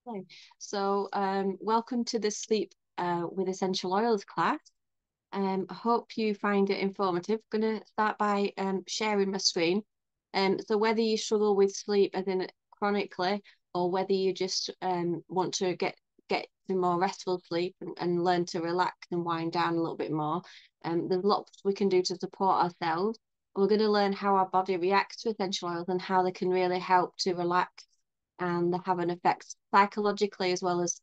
Okay. So, welcome to the Sleep with Essential Oils class. I hope you find it informative. I'm going to start by sharing my screen. So whether you struggle with sleep as in chronically, or whether you just want to get to more restful sleep and learn to relax and wind down a little bit more, there's lots we can do to support ourselves. And we're going to learn how our body reacts to essential oils and how they can really help to relax and have an effect psychologically as well as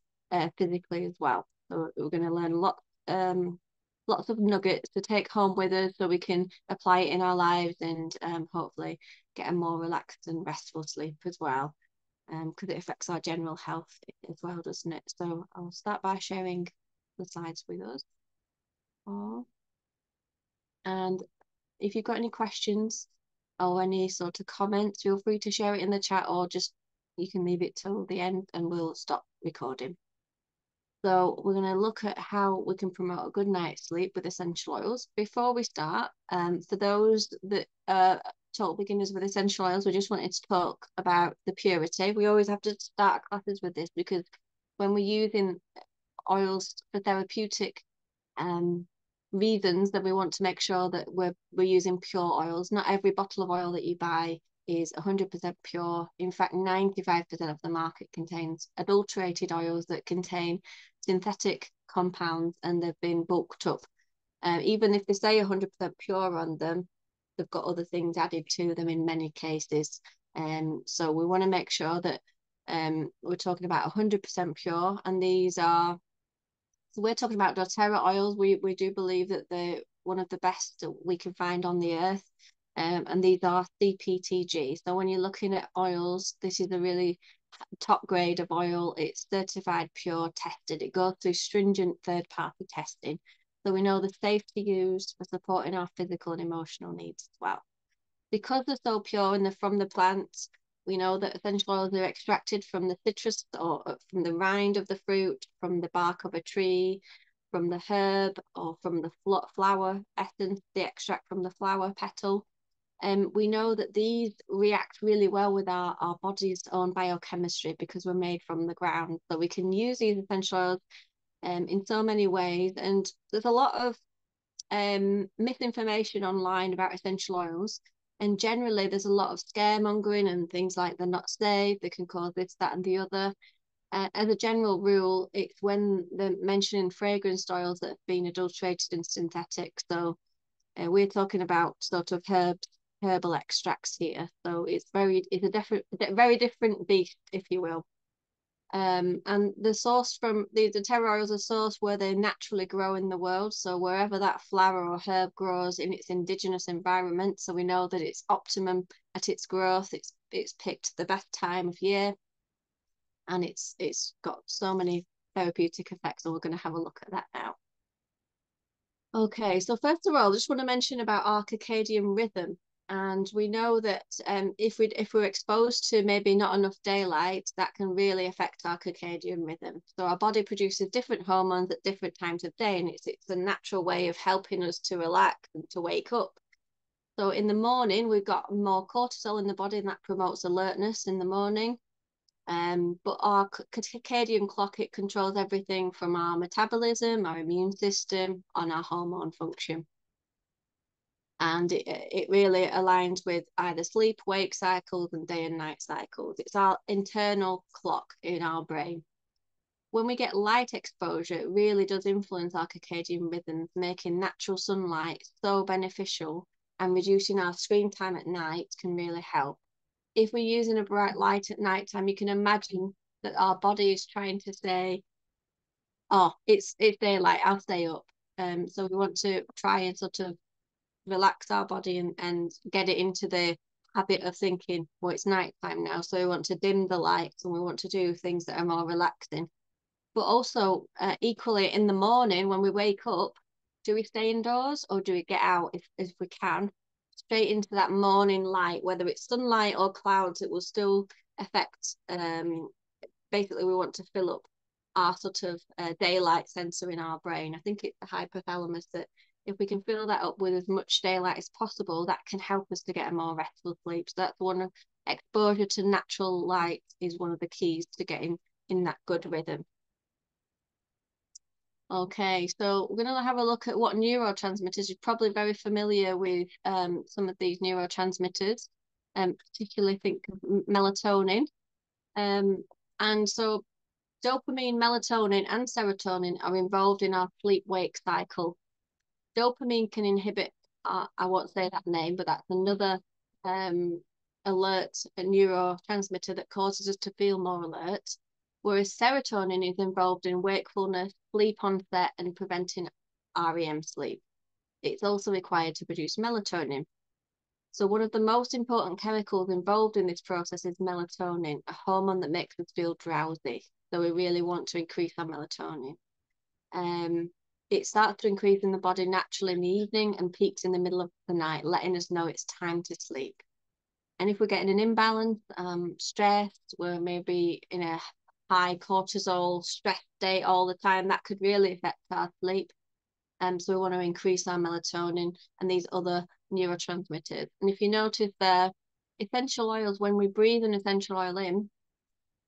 physically as well. So we're going to learn lots of nuggets to take home with us so we can apply it in our lives and hopefully get a more relaxed and restful sleep as well. Because it affects our general health as well, doesn't it? So I'll start by sharing the slides with us. Oh, and if you've got any questions or any sort of comments, feel free to share it in the chat or just you can leave it till the end and we'll stop recording. So we're going to look at how we can promote a good night's sleep with essential oils. Before we start, for those that are total beginners with essential oils, we just wanted to talk about the purity. We always have to start classes with this because when we're using oils for therapeutic um, reasons, that we want to make sure that we're using pure oils. Not every bottle of oil that you buy is 100% pure. In fact, 95% of the market contains adulterated oils that contain synthetic compounds and they've been bulked up. Even if they say 100% pure on them, they've got other things added to them in many cases. So we want to make sure that we're talking about 100% pure, and these are so we're talking about doTERRA oils. We do believe that they're one of the best that we can find on the earth. And these are CPTG. So when you're looking at oils, this is a really top grade of oil. It's certified pure tested. It goes through stringent third party testing. So we know they're safe to use for supporting our physical and emotional needs as well. Because they're so pure and they're from the plants, we know that essential oils are extracted from the citrus or from the rind of the fruit, from the bark of a tree, from the herb, or from the flower essence, the extract from the flower petal. We know that these react really well with our body's own biochemistry because we're made from the ground. So we can use these essential oils in so many ways. And there's a lot of misinformation online about essential oils. And generally, there's a lot of scaremongering and things like they're not safe, they can cause this, that, and the other. As a general rule, it's when they're mentioning fragrance oils that have been adulterated and synthetic. So we're talking about sort of herbal extracts here. So it's a very different beast, if you will. And the source from the terra oils are sourced where they naturally grow in the world. So wherever that flower or herb grows in its indigenous environment, so we know that it's optimum at its growth. It's picked the best time of year, and it's got so many therapeutic effects. So we're going to have a look at that now. Okay, so first of all, I just want to mention about our circadian rhythm. And we know that if we're exposed to maybe not enough daylight, that can really affect our circadian rhythm. So our body produces different hormones at different times of day, and it's a natural way of helping us to relax and to wake up. So in the morning, we've got more cortisol in the body, and that promotes alertness in the morning. But our circadian clock, it controls everything from our metabolism, our immune system, and our hormone function. And it really aligns with either sleep wake cycles and day and night cycles. It's our internal clock in our brain. When we get light exposure, it really does influence our circadian rhythms, making natural sunlight so beneficial, and reducing our screen time at night can really help. If we're using a bright light at night time, you can imagine that our body is trying to say, oh, it's daylight, I'll stay up. So we want to try and sort of relax our body and get it into the habit of thinking, well, it's night time now, so we want to dim the lights and we want to do things that are more relaxing. But also, equally in the morning when we wake up, do we stay indoors or do we get out if we can? Straight into that morning light, whether it's sunlight or clouds, it will still affect. Basically, we want to fill up our sort of daylight sensor in our brain. I think it's the hypothalamus that if we can fill that up with as much daylight as possible, that can help us to get a more restful sleep. So that's one of exposure to natural light is one of the keys to getting in that good rhythm. Okay, so we're going to have a look at what neurotransmitters. You're probably very familiar with some of these neurotransmitters, particularly think of melatonin. And so dopamine, melatonin, and serotonin are involved in our sleep-wake cycle. Dopamine can inhibit, I won't say that name, but that's another alert, a neurotransmitter that causes us to feel more alert. Whereas serotonin is involved in wakefulness, sleep onset, and preventing REM sleep. It's also required to produce melatonin. So one of the most important chemicals involved in this process is melatonin, a hormone that makes us feel drowsy. So we really want to increase our melatonin. It starts to increase in the body naturally in the evening and peaks in the middle of the night, letting us know it's time to sleep. And if we're getting an imbalance, stress, we're maybe in a high cortisol stress state all the time, that could really affect our sleep. So we want to increase our melatonin and these other neurotransmitters. And if you notice there, essential oils, when we breathe an essential oil in,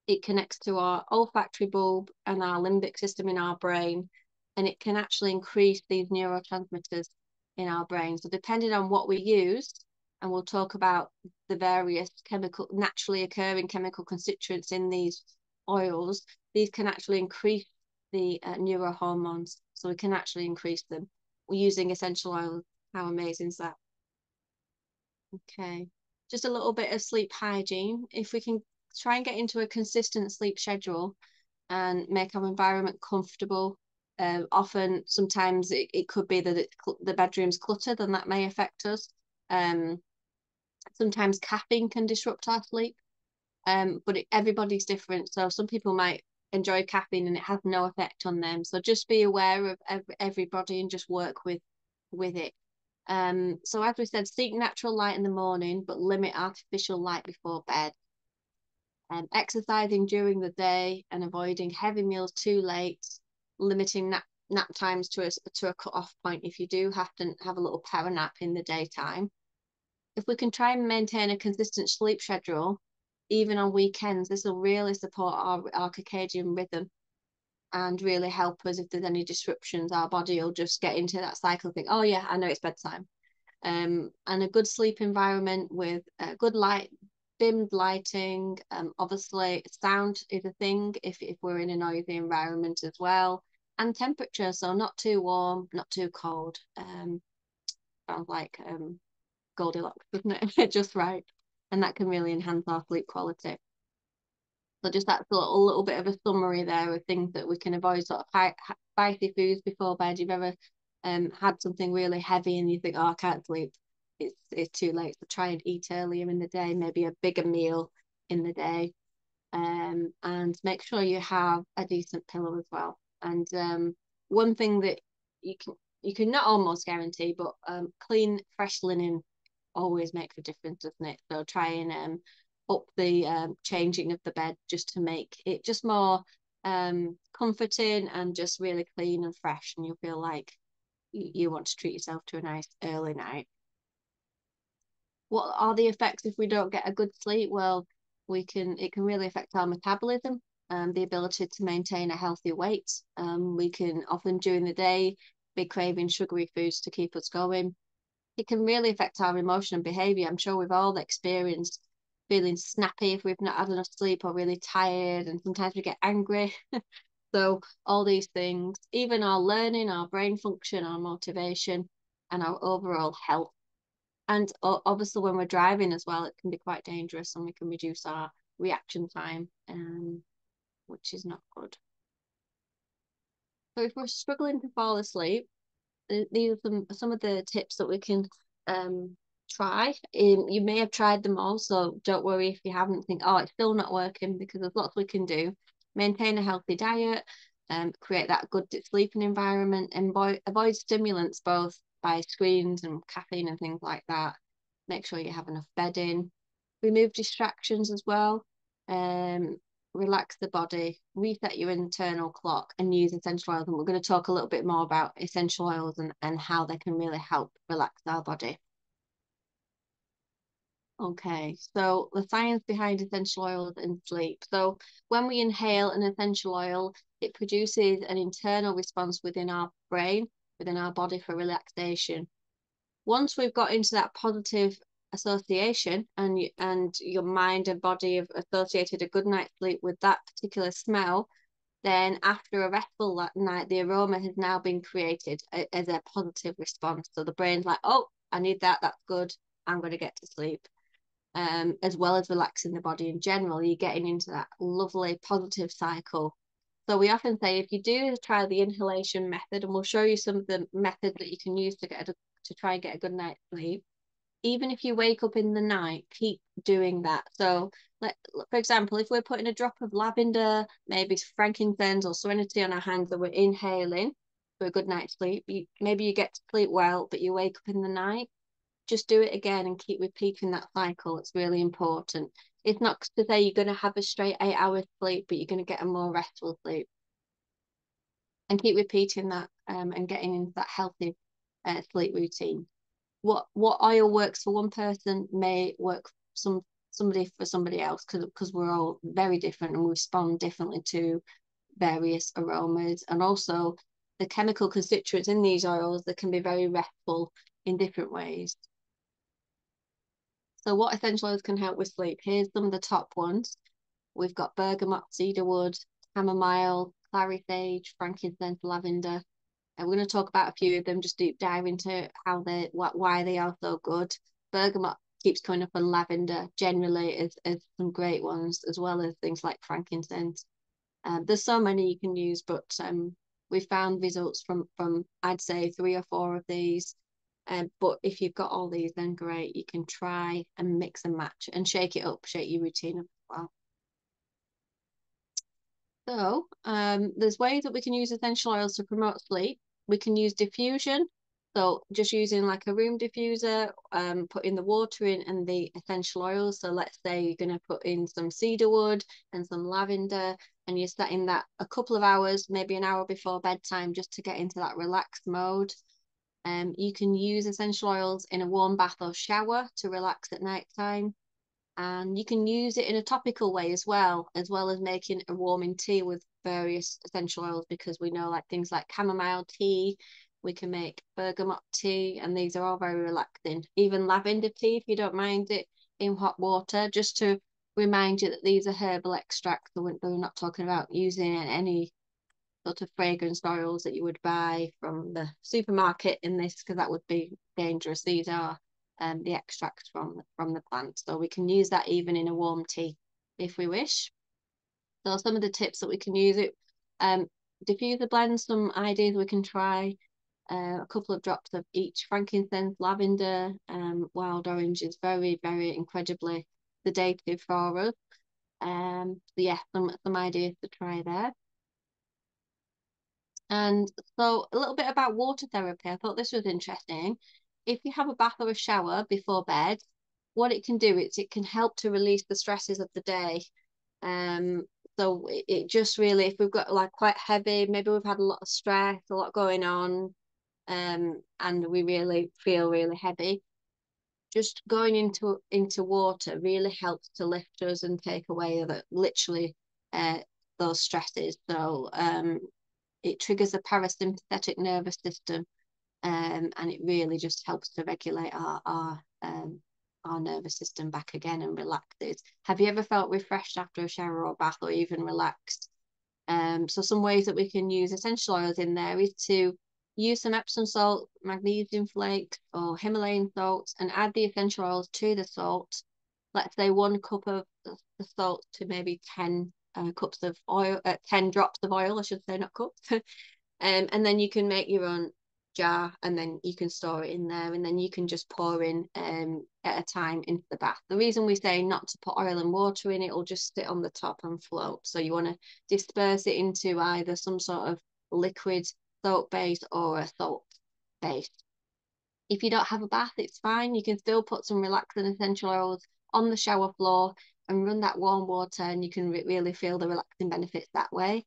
it connects to our olfactory bulb and our limbic system in our brain, and it can actually increase these neurotransmitters in our brain. So depending on what we use, and we'll talk about the various naturally occurring chemical constituents in these oils, these can actually increase the neurohormones. So we can actually increase them. We're using essential oils. How amazing is that? Okay. Just a little bit of sleep hygiene. If we can try and get into a consistent sleep schedule and make our environment comfortable. Often, sometimes it could be that the bedroom's cluttered and that may affect us. Sometimes caffeine can disrupt our sleep, but everybody's different. So some people might enjoy caffeine and it has no effect on them. So just be aware of everybody and just work with it. So as we said, seek natural light in the morning, but limit artificial light before bed. Exercising during the day and avoiding heavy meals too late, limiting nap times to a cut-off point if you do have to have a little power nap in the daytime. If we can try and maintain a consistent sleep schedule, even on weekends, this will really support our circadian rhythm and really help us if there's any disruptions. Our body will just get into that cycle and think, oh yeah, I know it's bedtime. And a good sleep environment with good light, dimmed lighting. Obviously, sound is a thing if we're in a noisy environment as well. And temperature, so not too warm, not too cold. Sounds like Goldilocks, doesn't it? Just right. And that can really enhance our sleep quality. So just that's a little bit of a summary there of things that we can avoid, sort of spicy foods before bed. You've ever had something really heavy and you think, oh, I can't sleep. It's too late. So try and eat earlier in the day, maybe a bigger meal in the day. And make sure you have a decent pillow as well. And one thing that you can not almost guarantee, but clean, fresh linen always makes a difference, doesn't it? So try and up the changing of the bed just to make it just more comforting and just really clean and fresh, and you'll feel like you want to treat yourself to a nice early night. What are the effects if we don't get a good sleep? Well, it can really affect our metabolism and the ability to maintain a healthy weight. We can often during the day be craving sugary foods to keep us going. It can really affect our emotion and behavior. I'm sure we've all experienced feeling snappy if we've not had enough sleep, or really tired, and sometimes we get angry. So all these things, even our learning, our brain function, our motivation, and our overall health. And obviously when we're driving as well, it can be quite dangerous, and we can reduce our reaction time, which is not good. So if we're struggling to fall asleep, these are some of the tips that we can try. You may have tried them all, so don't worry if you haven't. Think, oh, it's still not working, because there's lots we can do. Maintain a healthy diet, create that good sleeping environment, and avoid stimulants both by screens and caffeine and things like that. Make sure you have enough bedding. Remove distractions as well. Relax the body, reset your internal clock, and use essential oils. And we're going to talk a little bit more about essential oils and how they can really help relax our body. Okay, so the science behind essential oils and sleep. So when we inhale an essential oil, it produces an internal response within our brain, within our body for relaxation. Once we've got into that positive association and your mind and body have associated a good night's sleep with that particular smell, then after a restful night, the aroma has now been created as a positive response. So the brain's like, oh, I need that. That's good. I'm going to get to sleep. As well as relaxing the body in general, you're getting into that lovely positive cycle. So we often say if you do try the inhalation method, and we'll show you some of the methods that you can use to try and get a good night's sleep. Even if you wake up in the night, keep doing that. So, for example, if we're putting a drop of lavender, maybe frankincense or serenity on our hands, and we're inhaling for a good night's sleep, maybe you get to sleep well, but you wake up in the night, just do it again and keep repeating that cycle. It's really important. It's not to say you're going to have a straight 8 hours sleep, but you're going to get a more restful sleep. And keep repeating that and getting into that healthy sleep routine. What oil works for one person may work somebody for somebody else because we're all very different and we respond differently to various aromas, and also the chemical constituents in these oils that can be very restful in different ways. So what essential oils can help with sleep? Here's some of the top ones. We've got bergamot, cedarwood, chamomile, clary sage, frankincense, lavender. And we're going to talk about a few of them, just deep dive into why they are so good. Bergamot keeps coming up, and lavender generally is some great ones, as well as things like frankincense. There's so many you can use, but we found results from I'd say 3 or 4 of these. But if you've got all these, then great. You can try and mix and match and shake it up, shake your routine up as well. So there's ways that we can use essential oils to promote sleep. We can use diffusion. So just using like a room diffuser, putting the water in and the essential oils. So let's say you're going to put in some cedarwood and some lavender, and you're setting that a couple of hours, maybe an hour before bedtime, just to get into that relaxed mode. You can use essential oils in a warm bath or shower to relax at night time. And you can use it in a topical way as well as making a warming tea with various essential oils, because we know like things like chamomile tea, we can make bergamot tea, and these are all very relaxing. Even lavender tea, if you don't mind it in hot water, just to remind you that these are herbal extracts. So we're not talking about using any sort of fragrance oils that you would buy from the supermarket in this, because that would be dangerous. These are the extracts from the plant, so we can use that even in a warm tea if we wish. So some of the tips that we can use it, diffuser blends, some ideas we can try. A couple of drops of each frankincense, lavender, wild orange is very, very incredibly sedative for us. So yeah, some ideas to try there. And so a little bit about water therapy. I thought this was interesting. If you have a bath or a shower before bed, what it can do is it can help to release the stresses of the day. Um, so it just really, if we've got like quite heavy, maybe we've had a lot of stress, a lot going on, and we really feel really heavy, just going into water really helps to lift us and take away that literally those stresses. So it triggers the parasympathetic nervous system, and it really just helps to regulate our nervous system back again and relax it. Have you ever felt refreshed after a shower or bath, or even relaxed? So some ways that we can use essential oils in there is to use some Epsom salt, magnesium flakes, or Himalayan salts, and add the essential oils to the salt. Let's say 1 cup of the salt to maybe 10 cups of oil, 10 drops of oil, I should say, not cups. And then you can make your own jar, and then you can store it in there, and then you can just pour in at a time into the bath. The reason we say not to put oil and water in, it will just sit on the top and float. So you want to disperse it into either some sort of liquid soap base or a salt base. If you don't have a bath, it's fine. You can still put some relaxing essential oils on the shower floor and run that warm water, and you can really feel the relaxing benefits that way.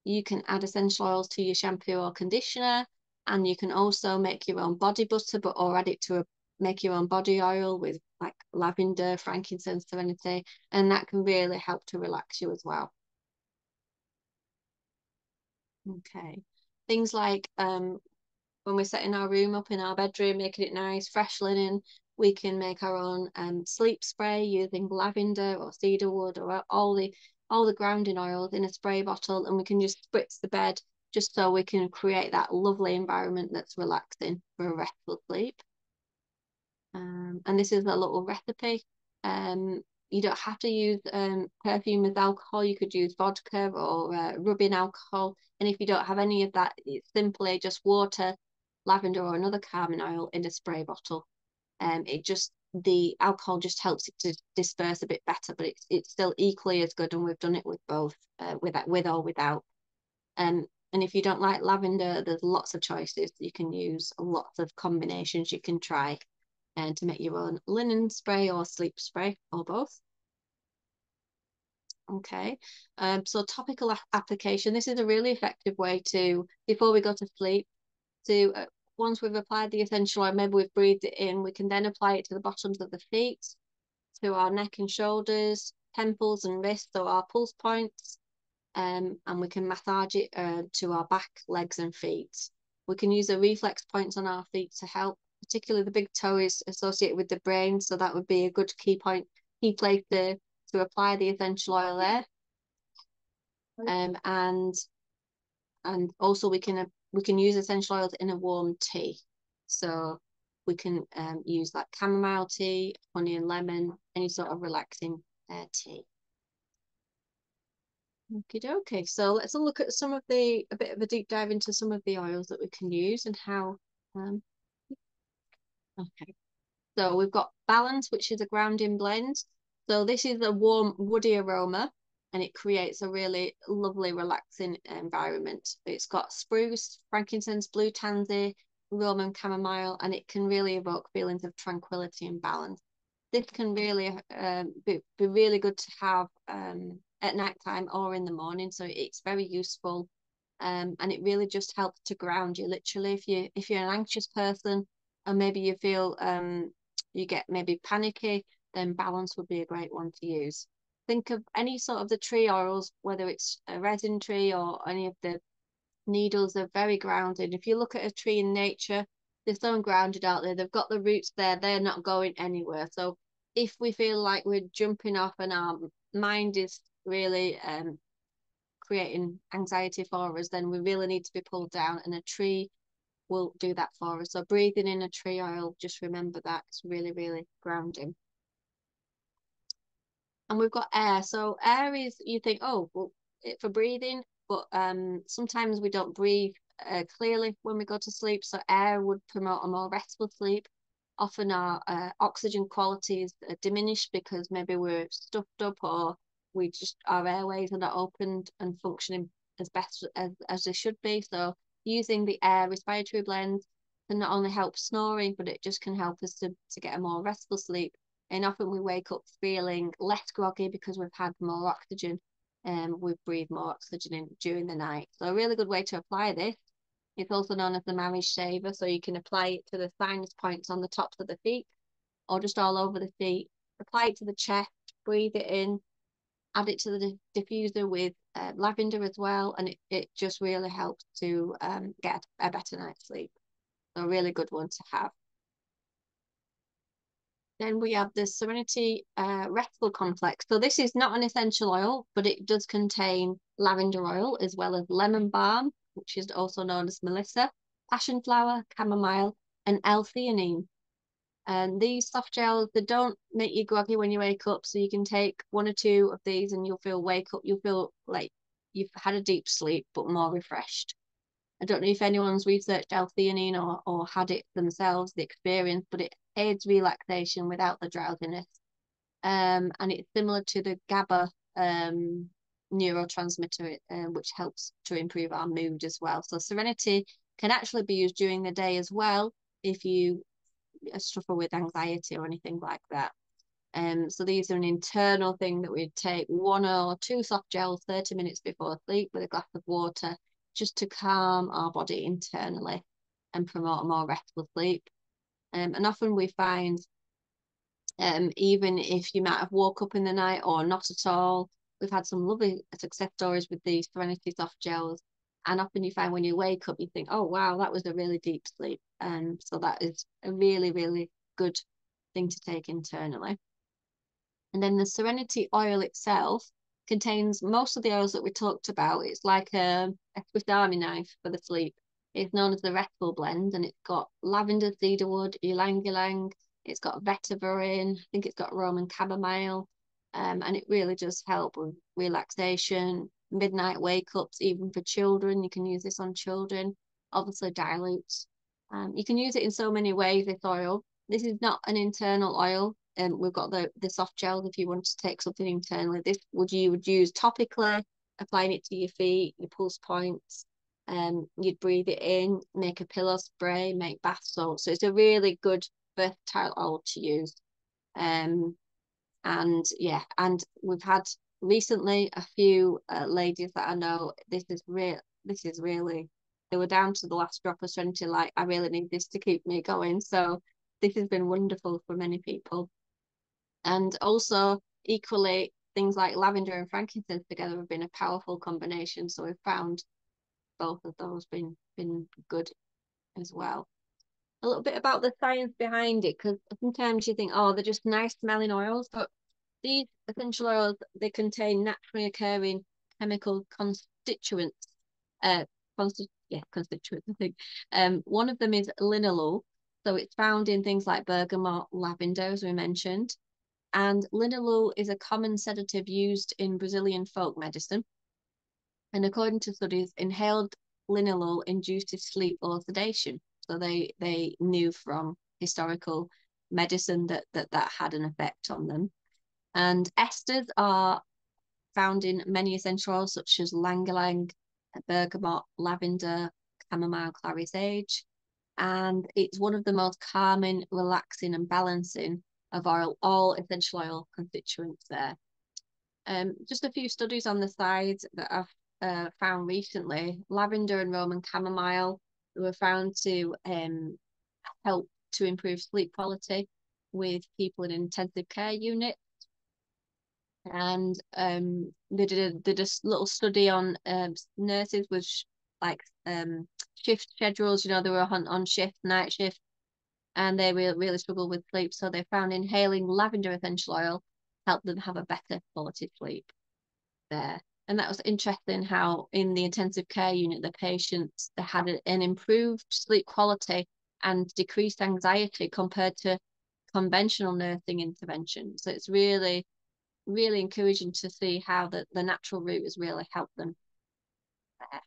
You can add essential oils to your shampoo or conditioner, and you can also make your own body butter, or add it to make your own body oil with like lavender, frankincense, serenity, and that can really help to relax you as well. Okay. Things like when we're setting our room up in our bedroom, making it nice, fresh linen, we can make our own sleep spray using lavender or cedarwood or all the grounding oils in a spray bottle, and we can just spritz the bed just so we can create that lovely environment that's relaxing for a restful sleep. And this is a little recipe. You don't have to use perfume with alcohol. You could use vodka or rubbing alcohol. And if you don't have any of that, it's simply just water, lavender or another calming oil in a spray bottle. The alcohol just helps it to disperse a bit better, but it's still equally as good. And we've done it with both, with or without. And if you don't like lavender, there's lots of choices you can use, lots of combinations you can try, and to make your own linen spray or sleep spray or both. Okay, so topical application. This is a really effective way to, before we go to sleep, to once we've applied the essential oil, maybe we've breathed it in, we can then apply it to the bottoms of the feet, to our neck and shoulders, temples and wrists, so our pulse points, and we can massage it to our back, legs and feet. We can use the reflex points on our feet to help, particularly the big toe is associated with the brain, so that would be a good key place to apply the essential oil there. And also we can use essential oils in a warm tea. So we can use like chamomile tea, honey and lemon, any sort of relaxing tea. Okay, so let's look at a bit of a deep dive into some of the oils that we can use and how. Okay, so we've got Balance, which is a grounding blend. So this is a warm woody aroma, and it creates a really lovely, relaxing environment. It's got spruce, frankincense, blue tansy, Roman chamomile, and it can really evoke feelings of tranquility and balance. This can really be really good to have at night time or in the morning. So it's very useful, and it really just helps to ground you. Literally, if you're an anxious person, and maybe you feel you get maybe panicky, then Balance would be a great one to use. Think of any sort of the tree oils, whether it's a resin tree or any of the needles, are very grounded. If you look at a tree in nature, they're so grounded out there. They've got the roots there. They're not going anywhere. So if we feel like we're jumping off and our mind is really creating anxiety for us, then we really need to be pulled down, and a tree will do that for us. So breathing in a tree oil, just remember that it's really, really grounding. And we've got air. So air is, you think, oh, well, for breathing, but sometimes we don't breathe clearly when we go to sleep. So air would promote a more restful sleep. Often our oxygen qualities are diminished because maybe we're stuffed up, or our airways are not opened and functioning as best as they should be. So using the air respiratory blend can not only help snoring, but it just can help us to get a more restful sleep. And often we wake up feeling less groggy because we've had more oxygen, and we've breathed more oxygen in during the night. So a really good way to apply this. It's also known as the marriage saver. So you can apply it to the sinus points on the tops of the feet, or just all over the feet. Apply it to the chest, breathe it in, add it to the diffuser with lavender as well, and it just really helps to get a better night's sleep. So a really good one to have. Then we have the Serenity Restful Complex. So this is not an essential oil, but it does contain lavender oil as well as lemon balm, which is also known as melissa, passion flower, chamomile, and L-theanine. And these soft gels, they don't make you groggy when you wake up. So you can take 1 or 2 of these and you'll feel like you've had a deep sleep, but more refreshed. I don't know if anyone's researched L-theanine or had it themselves, the experience, but it aids relaxation without the drowsiness. And it's similar to the GABA neurotransmitter, which helps to improve our mood as well. So Serenity can actually be used during the day as well if you suffer with anxiety or anything like that. So these are an internal thing that we'd take 1 or 2 soft gels 30 minutes before sleep with a glass of water, just to calm our body internally and promote a more restful sleep. And often we find, even if you might have woke up in the night or not at all, we've had some lovely success stories with these Serenity soft gels. And often you find when you wake up, you think, oh, wow, that was a really deep sleep. So that is a really, really good thing to take internally. And then the Serenity oil itself contains most of the oils that we talked about. It's like a Swiss Army knife for the sleep. It's known as the Restful blend, and it's got lavender, cedarwood, ylang ylang. It's got vetiver in. I think it's got Roman chamomile. And it really does help with relaxation, midnight wake-ups, even for children. You can use this on children. Obviously dilutes. You can use it in so many ways, this oil. This is not an internal oil. We've got the soft gel if you want to take something internally. This you would use topically, applying it to your feet, your pulse points. You'd breathe it in, make a pillow spray, make bath salts. So it's a really good versatile oil to use. And yeah, and we've had recently a few ladies that I know. This is really, they were down to the last drop of Serenity, like, I really need this to keep me going. So this has been wonderful for many people. And also, equally, things like lavender and frankincense together have been a powerful combination. So we've found both of those been good as well. A little bit about the science behind it, because sometimes you think, oh, they're just nice smelling oils, but these essential oils, they contain naturally occurring chemical constituents. Constituents, I think. One of them is linalool. So it's found in things like bergamot, lavender, as we mentioned. And linalool is a common sedative used in Brazilian folk medicine. And according to studies, inhaled linalool induces sleep or sedation. So they knew from historical medicine that had an effect on them. And esters are found in many essential oils such as ylang-ylang, bergamot, lavender, chamomile, clary sage. And it's one of the most calming, relaxing, and balancing of all essential oil constituents there. Just a few studies on the side that I've found recently. Lavender and Roman chamomile were found to help to improve sleep quality with people in intensive care units. And they did a little study on nurses with like shift schedules. You know, they were on shift, night shift, and they really struggled with sleep. So they found inhaling lavender essential oil helped them have a better quality sleep there. And that was interesting how in the intensive care unit, the patients, they had an improved sleep quality and decreased anxiety compared to conventional nursing intervention. So it's really encouraging to see how the natural route has really helped them there.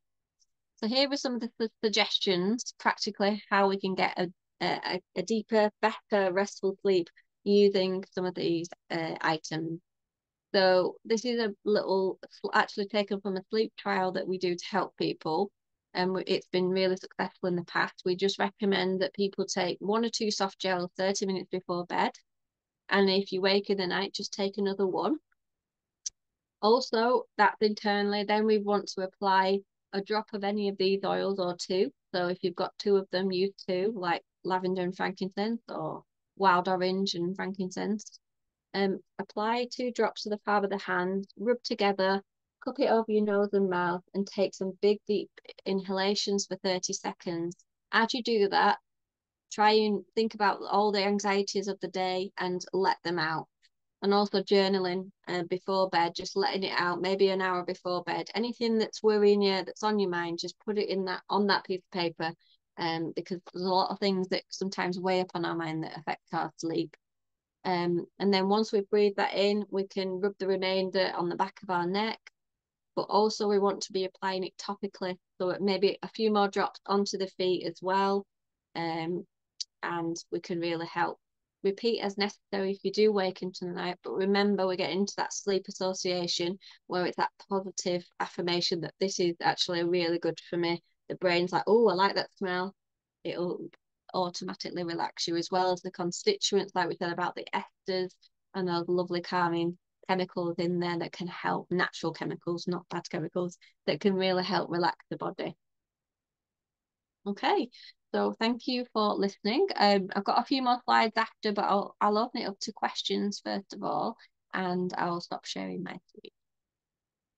So here are some of the suggestions, practically, how we can get a deeper, better, restful sleep using some of these items. So this is a little, actually taken from a sleep trial that we do to help people. And it's been really successful in the past. We just recommend that people take 1 or 2 soft gels 30 minutes before bed. And if you wake in the night, just take another one. Also, that's internally. Then we want to apply a drop of any of these oils or 2. So if you've got 2 of them, use 2, like lavender and frankincense or wild orange and frankincense. Apply 2 drops to the palm of the hand, rub together, cup it over your nose and mouth, and take some big, deep inhalations for 30 seconds. As you do that, try and think about all the anxieties of the day and let them out. And also journaling before bed, just letting it out, maybe an hour before bed. Anything that's worrying you, that's on your mind, just put it in on that piece of paper, because there's a lot of things that sometimes weigh up on our mind that affect our sleep. And then once we've breathed that in, we can rub the remainder on the back of our neck, but also we want to be applying it topically, so maybe a few more drops onto the feet as well, and we can really help. Repeat as necessary if you do wake into the night, but remember, we're getting into that sleep association where it's that positive affirmation that this is actually really good for me. The brain's like, oh, I like that smell. It'll automatically relax you, as well as the constituents, like we said about the esters and those lovely calming chemicals in there that can help, natural chemicals, not bad chemicals, that can really help relax the body. Okay, so thank you for listening. I've got a few more slides after, but I'll open it up to questions first of all, and I'll stop sharing my screen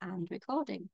and recording.